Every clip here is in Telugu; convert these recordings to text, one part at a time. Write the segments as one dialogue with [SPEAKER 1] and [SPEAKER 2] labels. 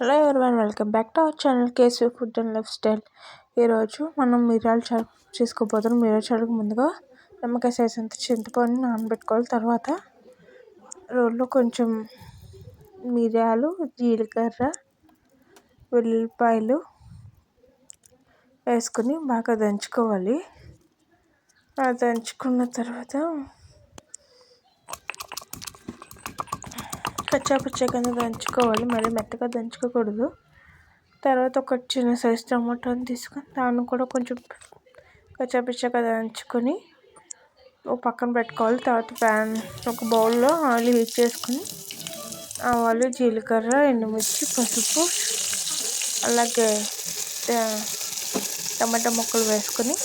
[SPEAKER 1] Hello everyone, welcome back to our channel KSV food and life style. ఈరోజు మనం మిరియాల చారు చేసుకోబోతున్నాం. మిరియాల చారుకు ముందుగా నిమ్మకాయ సైజ్ అంత చింతపండు నానబెట్టుకోవాలి. తర్వాత రోల్లో కొంచెం మిరియాలు, జీలకర్ర, వెల్లుల్లిపాయలు వేసుకుని బాగా దంచుకోవాలి. దంచుకున్న తర్వాత కచ్చాపచ్చా కింద దంచుకోవాలి, మరి మెత్తగా దంచుకోకూడదు. తర్వాత ఒక చిన్న సైజ్ టమాటాని తీసుకొని దాన్ని కూడా కొంచెం కచ్చాపచ్చాగా దంచుకొని పక్కన పెట్టుకోవాలి. తర్వాత ఒక బౌల్లో ఆయిల్ హీట్ చేసుకుని ఆవాలు, జీలకర్ర, ఎండుమిర్చి, పసుపు, అలాగే టమాటా ముక్కలు వేసుకొని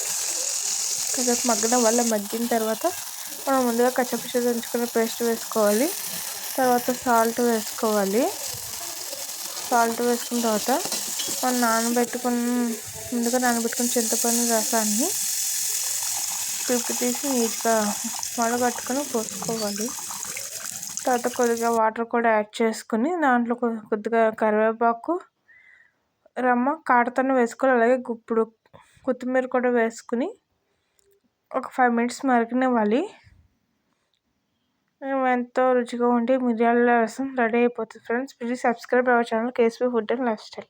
[SPEAKER 1] కాసేపు మగ్గడం వల్ల మగ్గిన తర్వాత మనం ముందుగా కచ్చాపచ్చా దంచుకున్న పేస్ట్ వేసుకోవాలి. తర్వాత సాల్ట్ వేసుకోవాలి. సాల్ట్ వేసుకున్న తర్వాత మనం ముందుగా నానబెట్టుకున్న చింతపండు రసాన్ని పిప్పి తీసి నీట్గా వడగట్టుకొని పోసుకోవాలి. తర్వాత కొద్దిగా వాటర్ కూడా యాడ్ చేసుకుని దాంట్లో కొద్దిగా కరివేపాకు, రమ్మ కాడతోనే వేసుకోవాలి. అలాగే ఇప్పుడు కొత్తిమీర కూడా వేసుకుని ఒక 5 minutes మరగనివ్వాలి. ఎంతో రుచిగా ఉండే మిరియాల రసం రెడీ అయిపోతుంది. Friends, please subscribe our channel KSV food and life style.